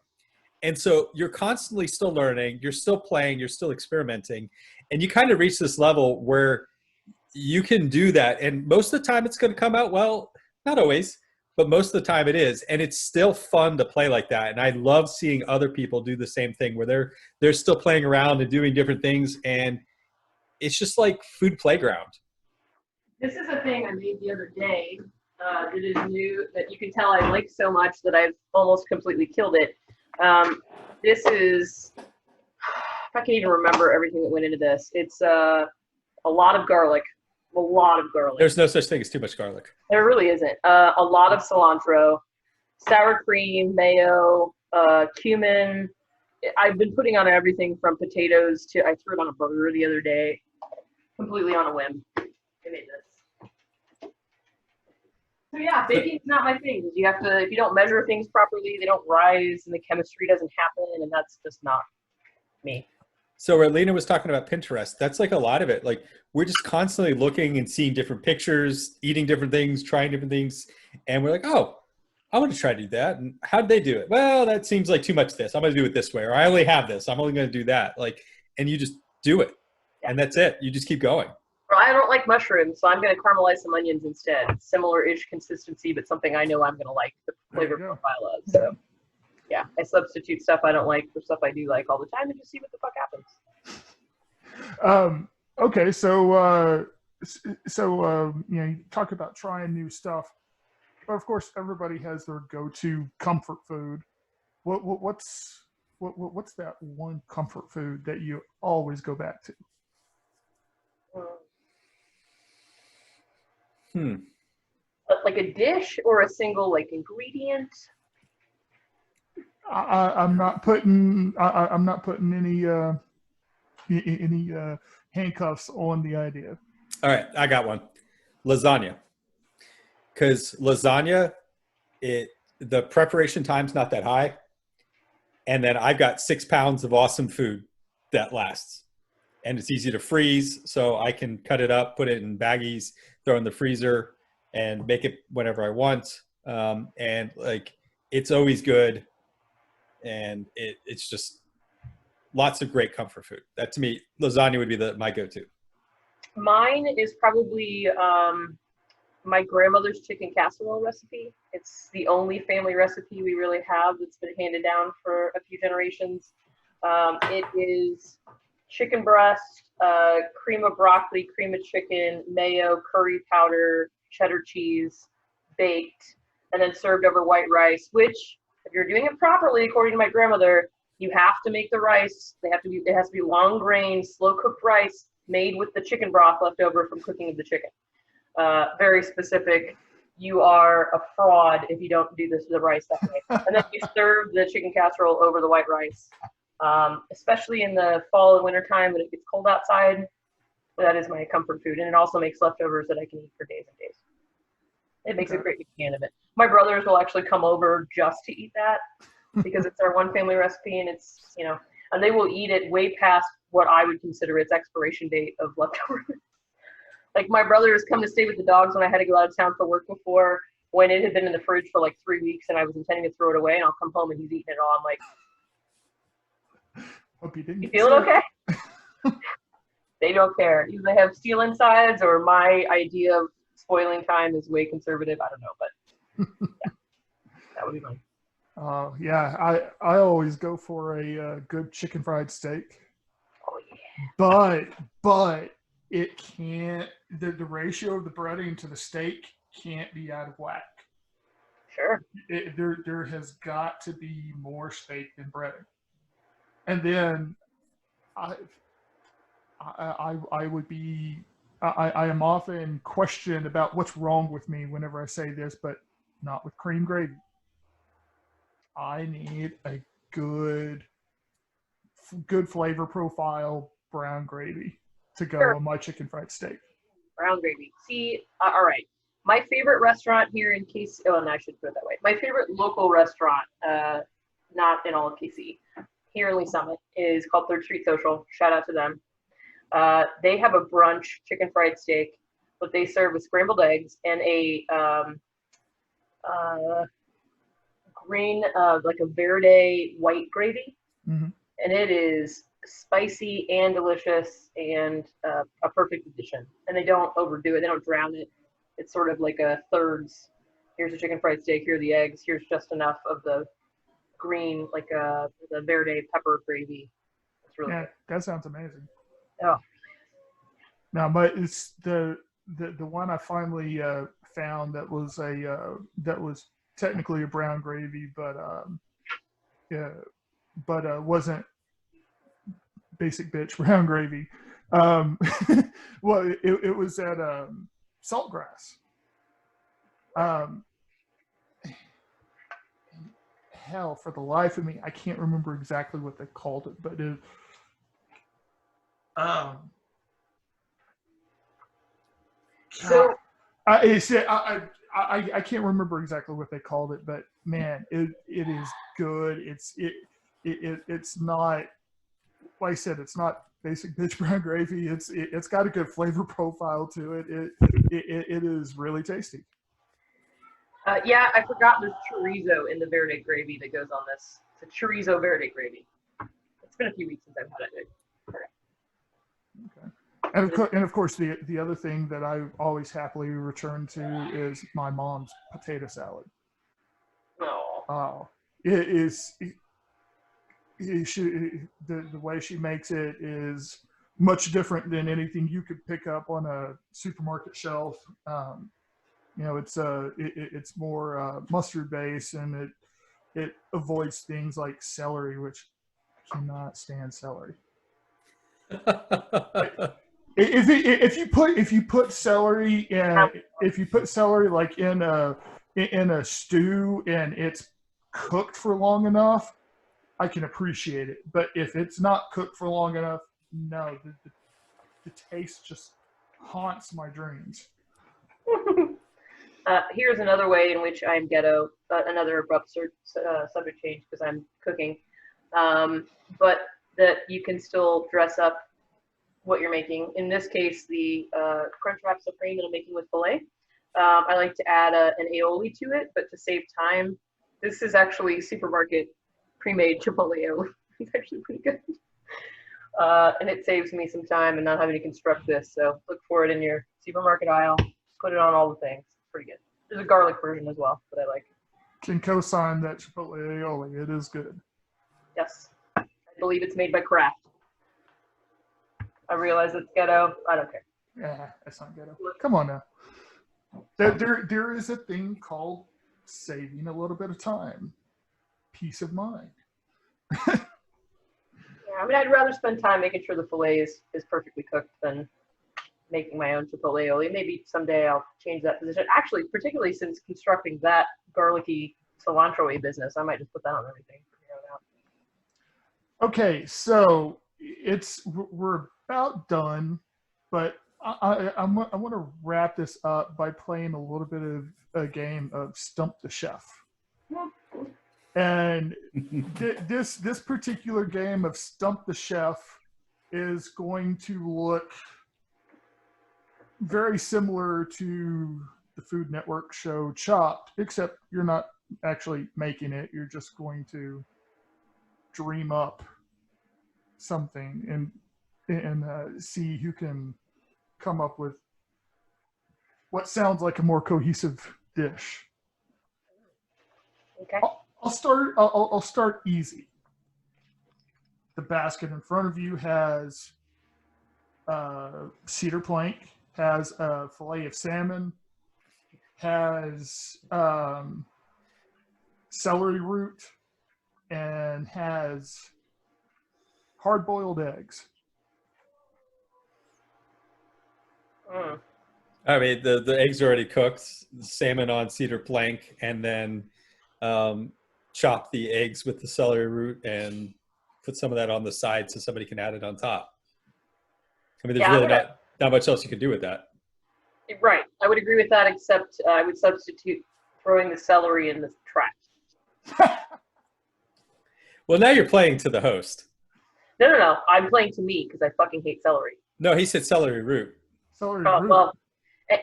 And so you're constantly still learning, you're still playing, you're still experimenting. And you kind of reach this level where you can do that. And most of the time it's going to come out well, not always, but most of the time it is. And it's still fun to play like that. And I love seeing other people do the same thing where they're still playing around and doing different things. And it's just like food playground. This is a thing I made the other day that is new, that you can tell I like so much that I've almost completely killed it. This is, if I can even remember everything that went into this, it's a lot of garlic. A lot of garlic. There's no such thing as too much garlic. There really isn't. A lot of cilantro, sour cream, mayo, cumin. I've been putting on everything from potatoes to, I threw it on a burger the other day, completely on a whim. I made this. So yeah, baking's not my thing. You have to, if you don't measure things properly, they don't rise and the chemistry doesn't happen, and that's just not me. So where Lina was talking about Pinterest, that's like a lot of it. Like we're just constantly looking and seeing different pictures, eating different things, trying different things. And we're like, oh, I want to try to do that. And how'd they do it? Well, that seems like too much of this. I'm going to do it this way. Or I only have this. I'm only going to do that. Like, and you just do it. Yeah. And that's it. You just keep going. Well, I don't like mushrooms, so I'm going to caramelize some onions instead. Similar-ish consistency, but something I know I'm going to like the flavor profile of. So yeah, I substitute stuff I don't like for stuff I do like all the time and just see what the fuck happens. Okay, so you talk about trying new stuff, but of course everybody has their go-to comfort food. What's that one comfort food that you always go back to? Like a dish or a single like ingredient? I'm not putting any handcuffs on the idea. All right, I got one. Lasagna. Because lasagna, the preparation time's not that high. And then I've got 6 pounds of awesome food that lasts. And it's easy to freeze, so I can cut it up, put it in baggies, throw it in the freezer, and make it whenever I want. And like, it's always good. And it's just lots of great comfort food. That to me, lasagna would be my go-to. Mine is probably my grandmother's chicken casserole recipe. It's the only family recipe we really have that's been handed down for a few generations. It is chicken breast, cream of broccoli, cream of chicken, mayo, curry powder, cheddar cheese, baked, and then served over white rice, which, if you're doing it properly, according to my grandmother, you have to make the rice. It has to be long grain, slow cooked rice made with the chicken broth left over from cooking of the chicken. Very specific. You are a fraud if you don't do the rice that way. And then you serve the chicken casserole over the white rice. Especially in the fall and winter time when it gets cold outside. That is my comfort food. And it also makes leftovers that I can eat for days and days. It makes a great can of it. My brothers will actually come over just to eat that because it's our one family recipe, and it's, and they will eat it way past what I would consider its expiration date of leftovers. Like my brothers come to stay with the dogs when I had to go out of town for work before, when it had been in the fridge for like 3 weeks and I was intending to throw it away, and I'll come home and he's eating it all. I'm like, hope you didn't. You feel okay? They don't care. Either they have steel insides or my idea of spoiling time is way conservative. I don't know, but yeah, that would be mine. Yeah, I always go for a good chicken fried steak. Oh yeah. But it can't. The ratio of the breading to the steak can't be out of whack. Sure. There has got to be more steak than breading. And then I am often questioned about what's wrong with me whenever I say this, but not with cream gravy. I need a good flavor profile brown gravy to go on my chicken fried steak. Brown gravy. See, all right. My favorite restaurant here in KC, and I should put it that way. My favorite local restaurant, not in all of KC, here in Lee Summit is called Third Street Social. Shout out to them. They have a brunch chicken fried steak, but they serve with scrambled eggs and a green, like a verde white gravy. Mm-hmm. And it is spicy and delicious and a perfect addition. And they don't overdo it. They don't drown it. It's sort of like a thirds. Here's a chicken fried steak. Here are the eggs. Here's just enough of the green, like the verde pepper gravy. It's really good. That sounds amazing. Oh. Now, but it's the one I finally found that was technically a brown gravy, but wasn't basic bitch brown gravy. Well, it was at Saltgrass. Hell, for the life of me, I can't remember exactly what they called it, but So I can't remember exactly what they called it, but man, it is good. It's not, like I said, it's not basic bitch brown gravy. It's got a good flavor profile to it. It is really tasty. yeah, I forgot there's chorizo in the verde gravy that goes on this. It's a chorizo verde gravy. It's been a few weeks since I've had it. Okay. And of course, the other thing that I always happily return to is my mom's potato salad. Oh. It is. The way she makes it is much different than anything you could pick up on a supermarket shelf. It's more mustard based, and it avoids things like celery, which I cannot stand celery. If you put celery like in a stew and it's cooked for long enough, I can appreciate it. But if it's not cooked for long enough, no, the taste just haunts my dreams. Here's another way in which I'm ghetto, another abrupt subject change because I'm cooking, but that you can still dress up what you're making. In this case, the Crunchwrap Supreme that I'm making with filet. I like to add an aioli to it, but to save time, this is actually supermarket pre-made chipotle aioli. It's actually pretty good. And it saves me some time and not having to construct this. So look for it in your supermarket aisle. Put it on all the things. It's pretty good. There's a garlic version as well that I like. Can co-sign that chipotle aioli. It is good. Yes. I believe it's made by Kraft. I realize it's ghetto. I don't care. Yeah, that's not ghetto. Come on now. There is a thing called saving a little bit of time. Peace of mind. Yeah, I mean, I'd rather spend time making sure the filet is perfectly cooked than making my own chipotle aioli. Maybe someday I'll change that position. Actually, particularly since constructing that garlicky cilantro-y business, I might just put that on everything from here on out. Okay, so we're about done, but I want to wrap this up by playing a little bit of a game of Stump the Chef. And this particular game of Stump the Chef is going to look very similar to the Food Network show Chopped, except you're not actually making it. You're just going to dream up something and see who can come up with what sounds like a more cohesive dish. Okay. I'll start easy. The basket in front of you has cedar plank, has a fillet of salmon, has celery root, and has hard-boiled eggs. I mean, the eggs are already cooked, salmon on cedar plank, and then chop the eggs with the celery root and put some of that on the side so somebody can add it on top. I mean, there's really not much else you can do with that. Right. I would agree with that, except I would substitute throwing the celery in the trash. Well, now you're playing to the host. No. I'm playing to me because I fucking hate celery. No, he said celery root. Celery Oh, root. well,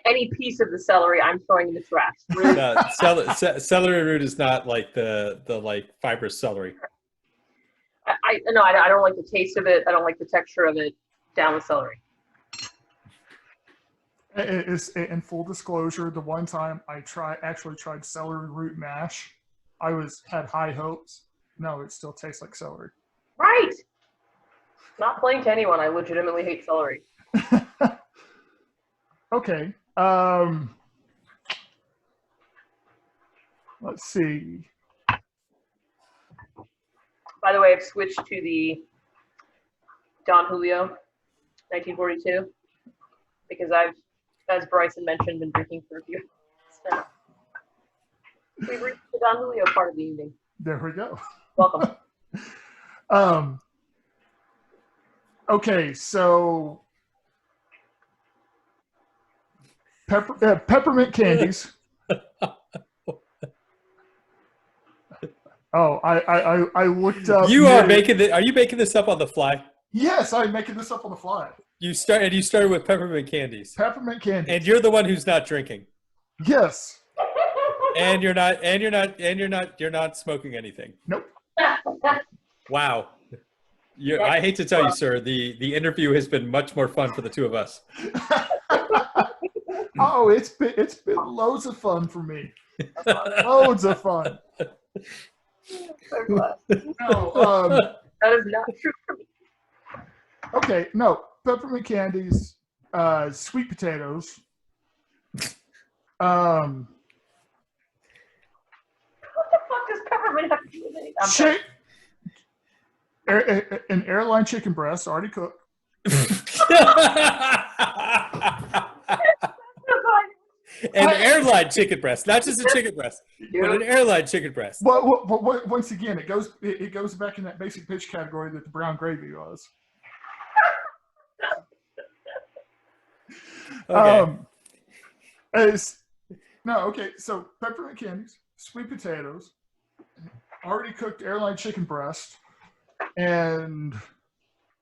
any piece of the celery, I'm throwing in the trash. Really? Celery root is not like the like fibrous celery. I don't like the taste of it. I don't like the texture of it. Down with celery. In full disclosure, the one time I actually tried celery root mash, I had high hopes. No, it still tastes like celery. Right. Not playing to anyone. I legitimately hate celery. Okay. Let's see. By the way, I've switched to the Don Julio 1942 because I've, as Bryson mentioned, been drinking for a few. So we've reached the Don Julio part of the evening. There we go. Welcome. Okay, so peppermint candies. Oh, I looked up. Are you making this up on the fly? Yes, I'm making this up on the fly. You started with peppermint candies. Peppermint candies. And you're the one who's not drinking. Yes. And you're not smoking anything. Nope. Wow. I hate to tell you, sir, the interview has been much more fun for the two of us. Oh, it's been loads of fun for me. Loads of fun. So glad. No, that is not true for me. Okay, no, peppermint candies, sweet potatoes. What the fuck does peppermint have to do with anything? An airline chicken breast already cooked. An airline chicken breast, not just a chicken breast, but an airline chicken breast. Well, once again, it goes back in that basic bitch category that the brown gravy was. Okay. So peppermint candies, sweet potatoes, already cooked airline chicken breast, and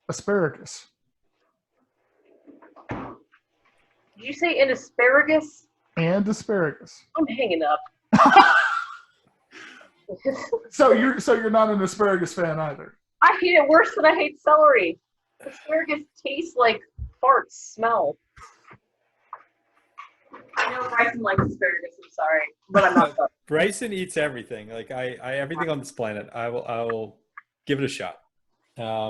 asparagus. Did you say an asparagus? And asparagus. I'm hanging up. So you're not an asparagus fan either. I hate it worse than I hate celery. Asparagus tastes like farts smell. I know Bryson likes asparagus. I'm sorry, but I'm not. Bryson eats everything. Like I everything on this planet. I will give it a shot. Okay.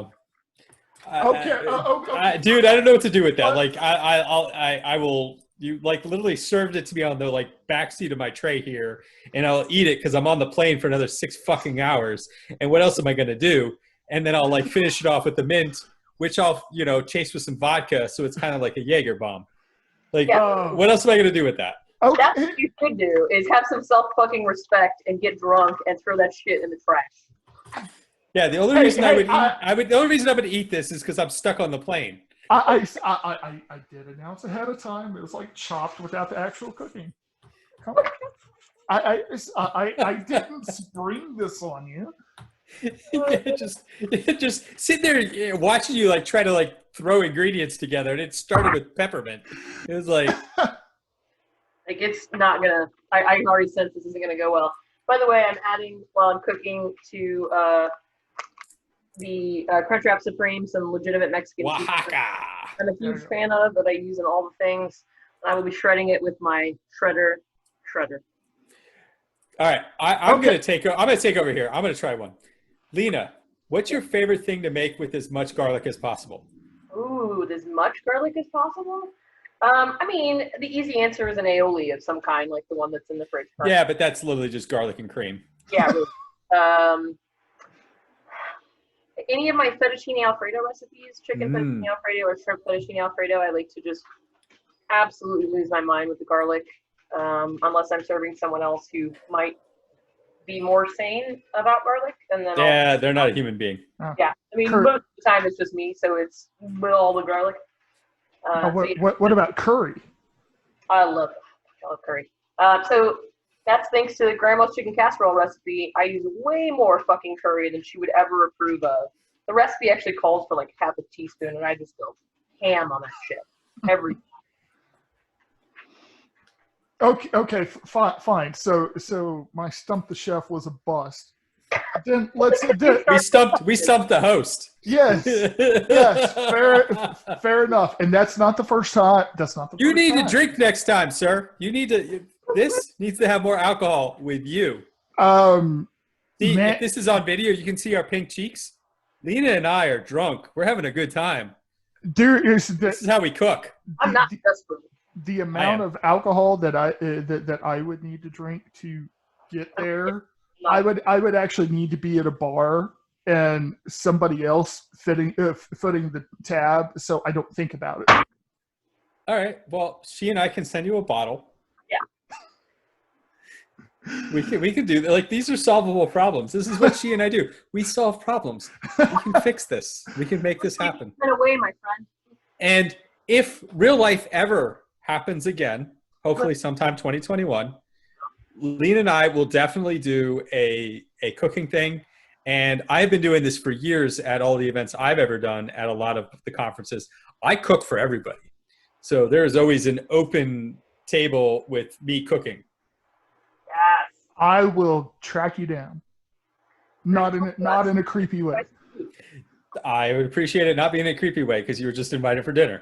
Dude, I don't know what to do with that. Like I will. You like literally served it to me on the like backseat of my tray here, and I'll eat it because I'm on the plane for another 6 fucking hours. And what else am I gonna do? And then I'll like finish it off with the mint, which I'll chase with some vodka, so it's kind of like a Jaeger bomb. Like, what else am I gonna do with that? Okay. That's what you should do: is have some fucking respect and get drunk and throw that shit in the trash. Yeah, the only reason I would eat this is because I'm stuck on the plane. I did announce ahead of time. It was like chopped without the actual cooking. Come on. I didn't spring this on you. just sit there watching you like try to like throw ingredients together, and it started with peppermint. It was like it's not gonna. I can already sense this isn't gonna go well. By the way, I'm adding while I'm cooking to the Crunchwrap Supreme some legitimate Mexican Oaxaca. I'm a huge fan of that I use in all the things. I will be shredding it with my shredder. All right, I'm gonna take over here. I'm gonna try one. Lina, what's your favorite thing to make with as much garlic as possible? Ooh, as much garlic as possible? I mean, the easy answer is an aioli of some kind, like the one that's in the fridge. Yeah, but that's literally just garlic and cream. Yeah. Really. Any of my fettuccine Alfredo recipes, chicken fettuccine Alfredo or shrimp fettuccine Alfredo, I like to just absolutely lose my mind with the garlic, unless I'm serving someone else who might be more sane about garlic. And then they're not a human being. Yeah, I mean, most of the time it's just me, so it's with all the garlic. What about curry? I love curry. So That's thanks to Grandma's chicken casserole recipe. I use way more fucking curry than she would ever approve of. The recipe actually calls for like half a teaspoon, and I just go ham on that shit every. Okay, fine. So my stump the chef was a bust. Then let's do. We stumped the host. Yes, fair enough. And that's not the first time. That's not the. You first need time. to drink next time, sir. You need to. This needs to have more alcohol with you. See, if this is on video, you can see our pink cheeks. Lina and I are drunk. We're having a good time. This is how we cook. I'm not desperate. The amount of alcohol that I would need to drink to get there, I would actually need to be at a bar and somebody else footing the tab, so I don't think about it. All right. Well, she and I can send you a bottle. We can do that. Like, these are solvable problems. This is what she and I do. We solve problems. We can fix this. We can make this happen. Get away, my friend. And if real life ever happens again, hopefully sometime 2021, Lina and I will definitely do a cooking thing. And I've been doing this for years at all the events I've ever done at a lot of the conferences. I cook for everybody. So there's always an open table with me cooking. Yes. I will track you down. Not in a creepy way. I would appreciate it not being in a creepy way because you were just invited for dinner.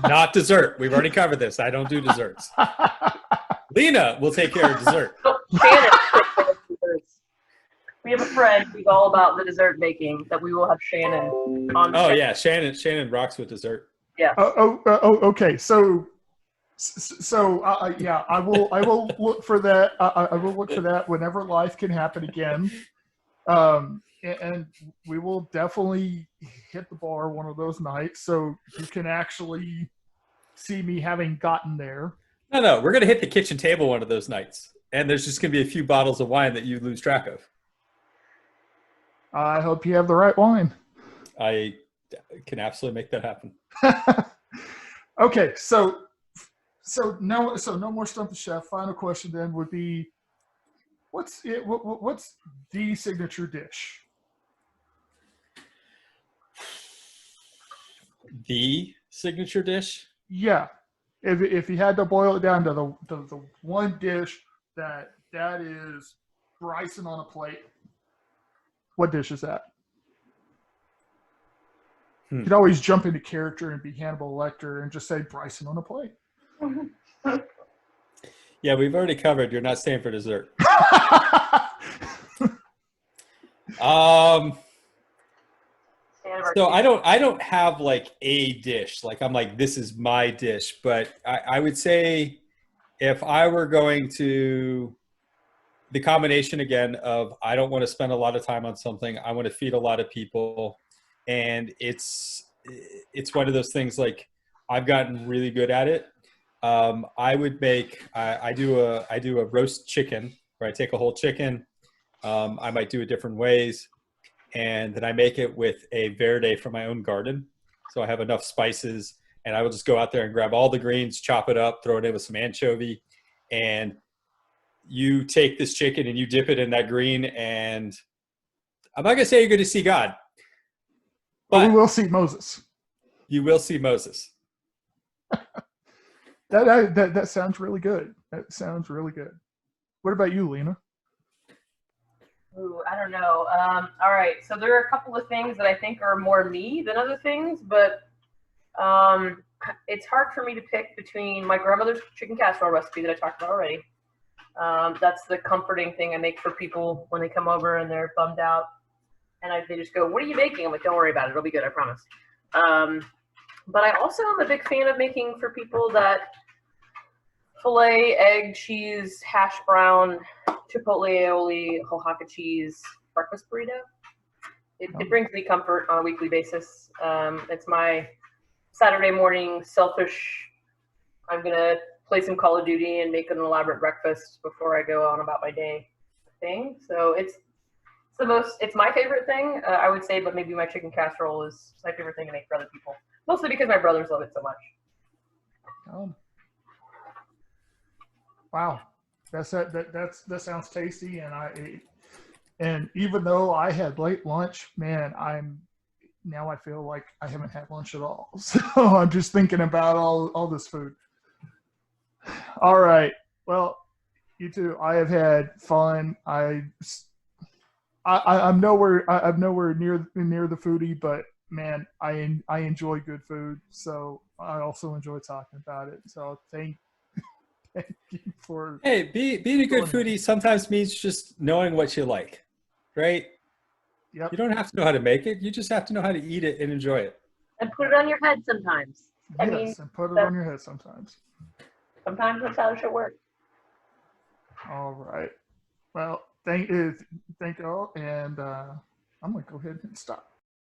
Not dessert. We've already covered this. I don't do desserts. Lina will take care of dessert. Shannon, we have a friend who's all about the dessert making that we will have Shannon on. Oh yeah, Shannon rocks with dessert. Yeah. Okay. So yeah, I will look for that. I will look for that whenever life can happen again. And we will definitely hit the bar one of those nights, so you can actually see me having gotten there. No, we're gonna hit the kitchen table one of those nights, and there's just gonna be a few bottles of wine that you lose track of. I hope you have the right wine. I can absolutely make that happen. Okay, so no more Stump the Chef. Final question then would be, what's the signature dish? The signature dish? Yeah, if you had to boil it down to the one dish that is Bryson on a plate, what dish is that? You could always jump into character and be Hannibal Lecter and just say Bryson on a plate. Yeah, we've already covered. You're not staying for dessert. So I don't have like a dish. Like I'm like, this is my dish. But I would say if I were going to, the combination again of I don't want to spend a lot of time on something. I want to feed a lot of people. And it's one of those things like I've gotten really good at it. I would make, I do a roast chicken where I take a whole chicken. I might do it different ways. And then I make it with a verde from my own garden. So I have enough spices and I will just go out there and grab all the greens, chop it up, throw it in with some anchovy. And you take this chicken and you dip it in that green. And I'm not going to say you're going to see God. But we will see Moses. You will see Moses. That sounds really good. That sounds really good. What about you, Lina? Ooh, I don't know. All right. So there are a couple of things that I think are more me than other things, but it's hard for me to pick between my grandmother's chicken casserole recipe that I talked about already. That's the comforting thing I make for people when they come over and they're bummed out. And they just go, "What are you making?" I'm like, "Don't worry about it. It'll be good. I promise." But I also am a big fan of making for people that filet, egg, cheese, hash brown, chipotle aioli, Oaxaca cheese breakfast burrito. It brings me comfort on a weekly basis. It's my Saturday morning selfish, I'm going to play some Call of Duty and make an elaborate breakfast before I go on about my day thing. So it's my favorite thing, I would say, but maybe my chicken casserole is my favorite thing to make for other people. Mostly because my brothers love it so much. Oh. Wow. That sounds tasty, and even though I had late lunch, man, I feel like I haven't had lunch at all. So I'm just thinking about all this food. All right. Well, you too. I have had fun. I'm nowhere near the foodie, but man, I enjoy good food. So I also enjoy talking about it. So thank you for Hey, being a good joining me. foodie sometimes means just knowing what you like, right? Yep. You don't have to know how to make it. You just have to know how to eat it and enjoy it. And put it on your head sometimes. I mean, Yes, and put it that- on your head sometimes. sometimes that's how it should work. All right. Well, thank you all, and I'm gonna go ahead and stop.